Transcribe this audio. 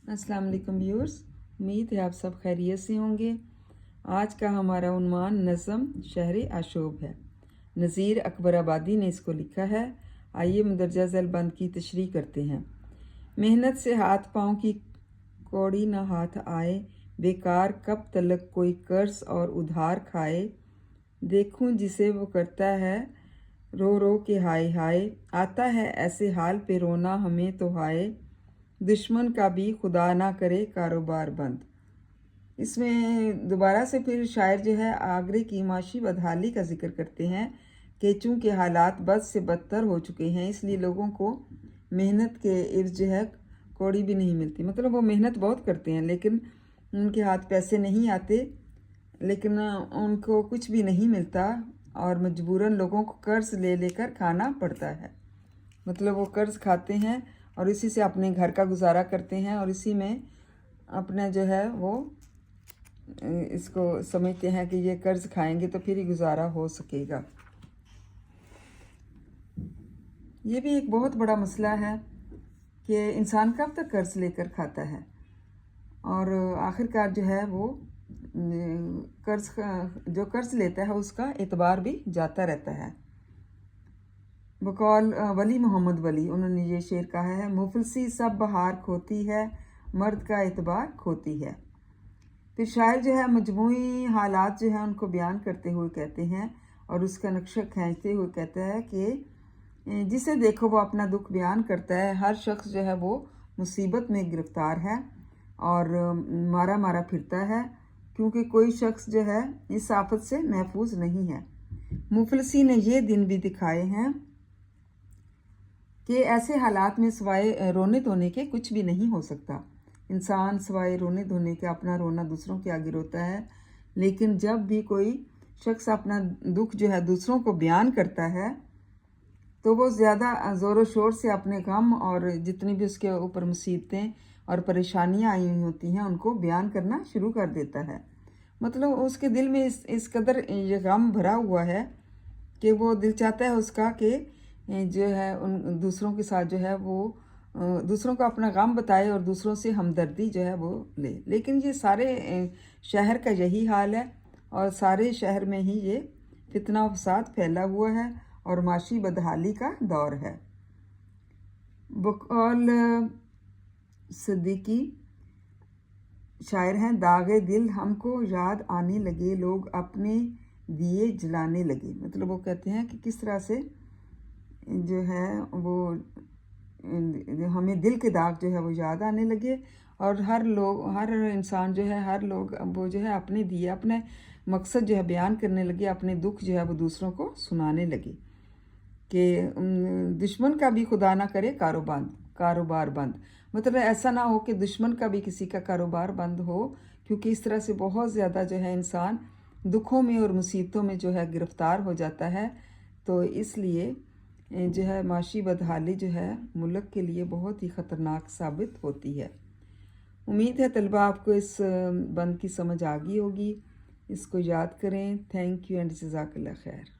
अस्सलाम वालेकुम व्यूअर्स, उम्मीद है आप सब खैरियत से होंगे। आज का हमारा उन्वान नज़म शहर आशोब है। नज़ीर अकबर आबादी ने इसको लिखा है। आइए मुंदरजा ज़ैल बंद की तशरीह करते हैं। मेहनत से हाथ पाँव की कौड़ी न हाथ आए, बेकार कब तलक कोई कर्ज और उधार खाए। देखूं जिसे वो करता है रो रो के हाय हाय, आता है ऐसे हाल पे रोना हमें तो हाय। दुश्मन का भी खुदा ना करे कारोबार बंद। इसमें दोबारा से फिर शायर जो है आगरे की माशी बदहाली का जिक्र करते हैं कि चूँकि हालात बद से बदतर हो चुके हैं, इसलिए लोगों को मेहनत के इर्द जो है कौड़ी भी नहीं मिलती। मतलब वो मेहनत बहुत करते हैं लेकिन उनके हाथ पैसे नहीं आते, लेकिन उनको कुछ भी नहीं मिलता और मजबूरन लोगों को कर्ज ले लेकर खाना पड़ता है। मतलब वो कर्ज खाते हैं और इसी से अपने घर का गुजारा करते हैं और इसी में अपना जो है वो इसको समझते हैं कि ये कर्ज खाएंगे तो फिर ही गुजारा हो सकेगा। ये भी एक बहुत बड़ा मसला है कि इंसान कब तक कर्ज लेकर खाता है और आखिरकार जो है वो कर्ज लेता है उसका एतबार भी जाता रहता है। बकौल वली मोहम्मद वली उन्होंने ये शेर कहा है, मुफलसी सब बहार खोती है, मर्द का एतबार खोती है। फिर शायर जो है मजमूई हालात जो है उनको बयान करते हुए कहते हैं और उसका नक्शा खींचते हुए कहता है कि जिसे देखो वो अपना दुख बयान करता है। हर शख्स जो है वो मुसीबत में गिरफ्तार है और मारा मारा फिरता है, क्योंकि कोई शख्स जो है इस आफत से महफूज नहीं है। मुफलसी ने ये दिन भी दिखाए हैं कि ऐसे हालात में सिवाय रोने धोने के कुछ भी नहीं हो सकता। इंसान सिवाय रोने धोने के अपना रोना दूसरों के आगे रोता है, लेकिन जब भी कोई शख्स अपना दुख जो है दूसरों को बयान करता है तो वो ज़्यादा ज़ोर शोर से अपने गम और जितनी भी उसके ऊपर मुसीबतें और परेशानियां आई हुई होती हैं उनको बयान करना शुरू कर देता है। मतलब उसके दिल में इस कदर ये गम भरा हुआ है कि वो दिल चाहता है उसका कि जो है उन दूसरों के साथ जो है वो दूसरों को अपना गम बताए और दूसरों से हमदर्दी जो है वो ले। लेकिन ये सारे शहर का यही हाल है और सारे शहर में ही ये फितना फसाद फैला हुआ है और माशी बदहाली का दौर है। बकौल सिद्दीकी शायर हैं, दागे दिल हमको याद आने लगे, लोग अपने दिए जलाने लगे। मतलब वो कहते हैं कि किस तरह से जो है वो हमें दिल के दाग जो है वो याद आने लगे और हर इंसान जो है हर लोग वो जो है अपने दिए अपने मकसद जो है बयान करने लगे, अपने दुख जो है वो दूसरों को सुनाने लगे कि दुश्मन का भी खुदा ना करे कारोबार बंद। मतलब ऐसा ना हो कि दुश्मन का भी किसी का कारोबार बंद हो, क्योंकि इस तरह से बहुत ज़्यादा जो है इंसान दुखों में और मुसीबतों में जो है गिरफ़्तार हो जाता है। तो इसलिए जो है माशी बदहाली जो है मुल्क के लिए बहुत ही ख़तरनाक साबित होती है। उम्मीद है तलबा आपको इस बंद की समझ आ गई होगी। इसको याद करें। थैंक यू एंड जज़ाकल्लाह खैर।